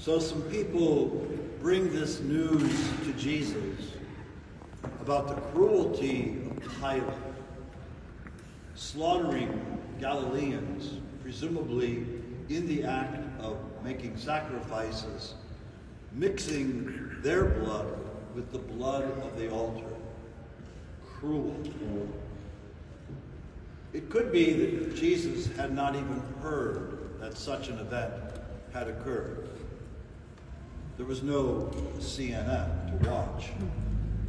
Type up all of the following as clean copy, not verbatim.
So some people bring this news to Jesus about the cruelty of Pilate, slaughtering Galileans, presumably in the act of making sacrifices, mixing their blood with the blood of the altar. Cruel. It could be that Jesus had not even heard that such an event had occurred. There was no CNN to watch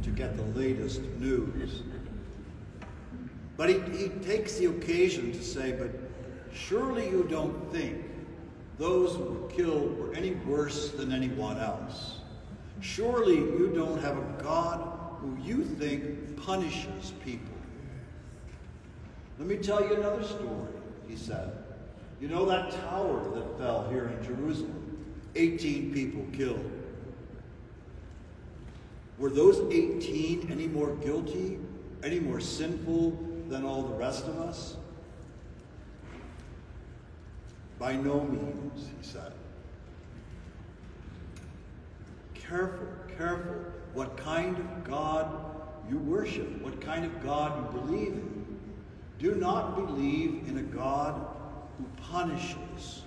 to get the latest news. But he takes the occasion to say, but surely you don't think those who were killed were any worse than anyone else. Surely you don't have a God who you think punishes people. Let me tell you another story, he said. You know that tower that fell here in Jerusalem? 18 people killed. Were those 18 any more guilty, any more sinful than all the rest of us? By no means, he said. Careful, careful what kind of God you worship, what kind of God you believe in. Do not believe in a God who punishes,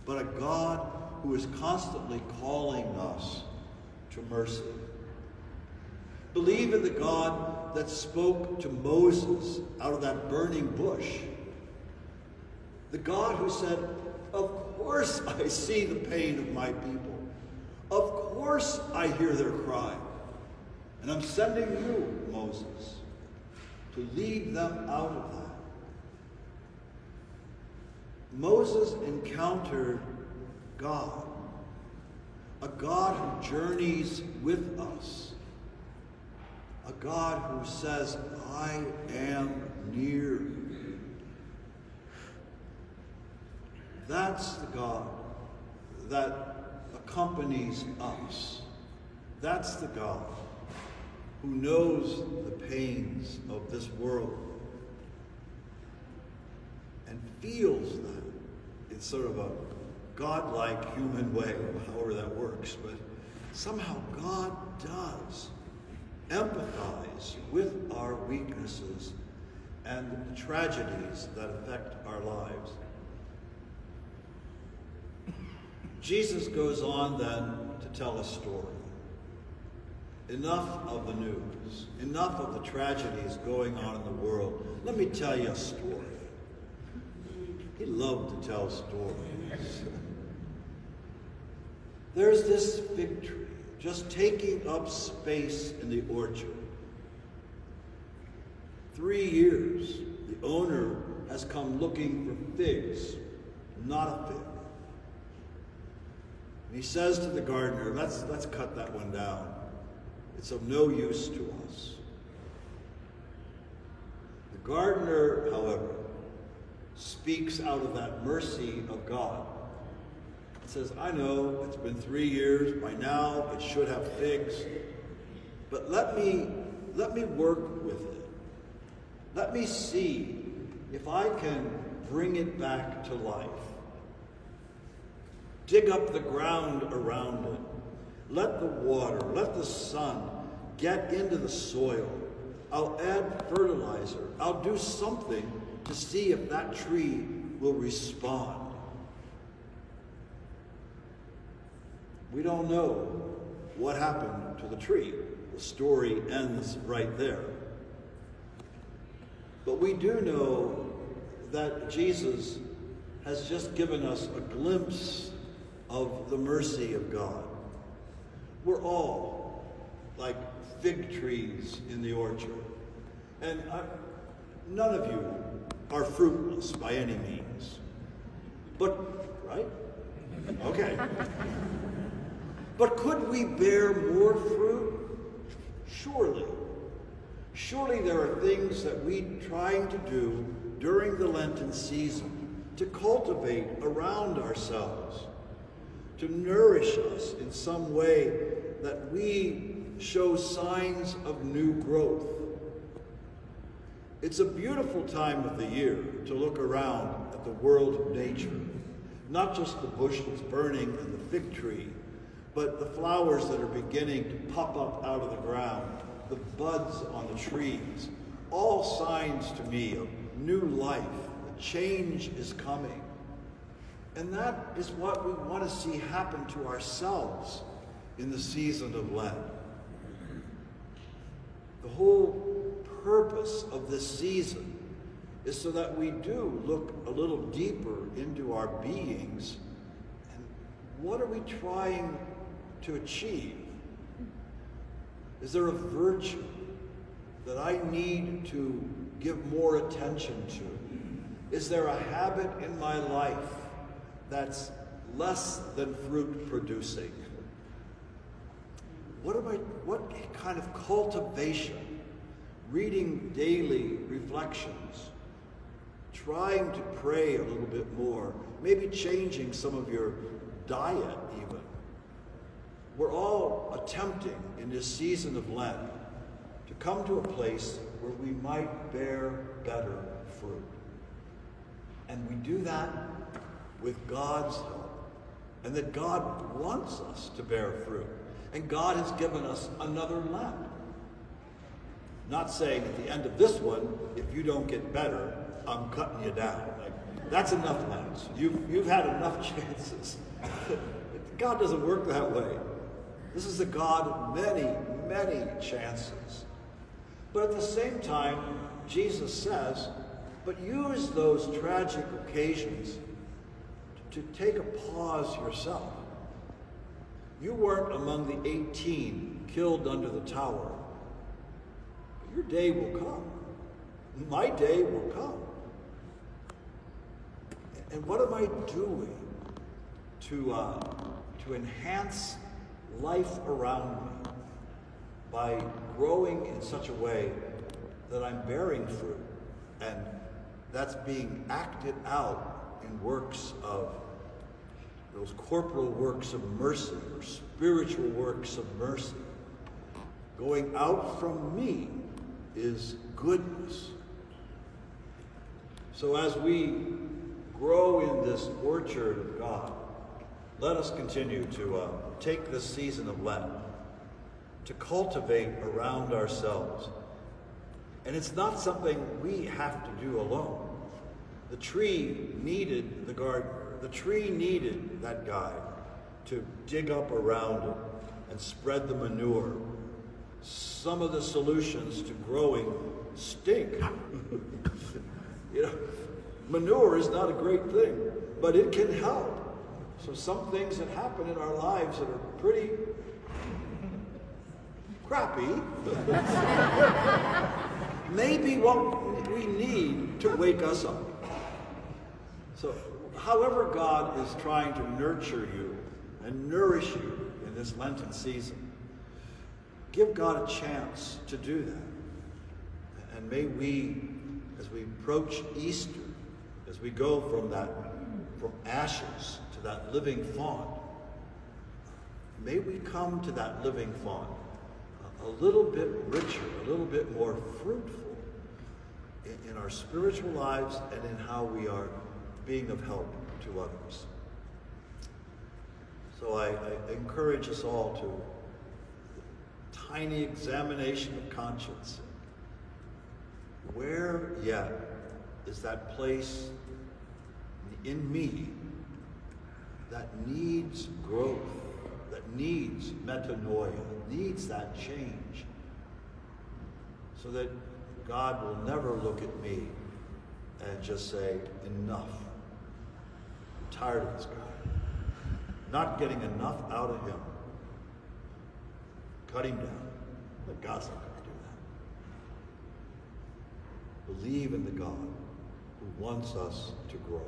but a God who is constantly calling us to mercy. Believe in the God that spoke to Moses out of that burning bush. The God who said, of course I see the pain of my people. Of course I hear their cry. And I'm sending you, Moses, to lead them out of that. Moses encountered God, a God who journeys with us, a God who says, I am near. That's the God that accompanies us. That's the God who knows the pains of this world and feels that. It's sort of a God-like human way, however that works, but somehow God does empathize with our weaknesses and the tragedies that affect our lives. Jesus goes on then to tell a story. Enough of the news, enough of the tragedies going on in the world. Let me tell you a story. He loved to tell stories. There's this fig tree just taking up space in the orchard. 3 years, the owner has come looking for figs, not a fig. And he says to the gardener, let's cut that one down. It's of no use to us. The gardener, however, speaks out of that mercy of God. It says, I know it's been 3 years, by now it should have figs, but let me work with it. Let me see if I can bring it back to life. Dig up the ground around it. Let the water, let the sun get into the soil. I'll add fertilizer. I'll do something to see if that tree will respond. We don't know what happened to the tree. The story ends right there. But we do know that Jesus has just given us a glimpse of the mercy of God. We're all like fig trees in the orchard. And none of you are fruitless by any means. But, right? Okay. But could we bear more fruit? Surely. Surely there are things that we're trying to do during the Lenten season to cultivate around ourselves, to nourish us in some way that we show signs of new growth. It's a beautiful time of the year to look around at the world of nature, not just the bush that's burning and the fig tree, but the flowers that are beginning to pop up out of the ground, the buds on the trees, all signs to me of new life. A change is coming. And that is what we want to see happen to ourselves in the season of Lent. The whole purpose of this season is so that we do look a little deeper into our beings and what are we trying to achieve? Is there a virtue that I need to give more attention to? Is there a habit in my life that's less than fruit producing? What kind of cultivation, reading daily reflections, trying to pray a little bit more, maybe changing some of your diet even. We're all attempting in this season of Lent to come to a place where we might bear better fruit. And we do that with God's help. And that God wants us to bear fruit. And God has given us another Lent. Not saying at the end of this one, if you don't get better, I'm cutting you down. Like, that's enough Lents. You've had enough chances. God doesn't work that way. This is a God of many, many chances. But at the same time, Jesus says, but use those tragic occasions to take a pause yourself. You weren't among the 18 killed under the tower. But your day will come. My day will come. And what am I doing to enhance life around me by growing in such a way that I'm bearing fruit, and that's being acted out in works of those corporal works of mercy or spiritual works of mercy. Going out from me is goodness. So as we grow in this orchard of God, let us continue to take this season of Lent to cultivate around ourselves. And it's not something we have to do alone. The tree needed the gardener. The tree needed that guy to dig up around it and spread the manure. Some of the solutions to growing stink. Manure is not a great thing, but it can help. So some things that happen in our lives that are pretty crappy may be what we need to wake us up. So however God is trying to nurture you and nourish you in this Lenten season, give God a chance to do that. And may we, as we approach Easter, as we go from ashes to that living font, may we come to that living font a little bit richer, a little bit more fruitful in our spiritual lives and in how we are being of help to others. So I encourage us all to a tiny examination of conscience. Where yet is that place in me that needs growth, that needs metanoia, needs that change, so that God will never look at me and just say, enough. I'm tired of this guy. Not getting enough out of him. Cut him down. But God's not going to do that. Believe in the God who wants us to grow.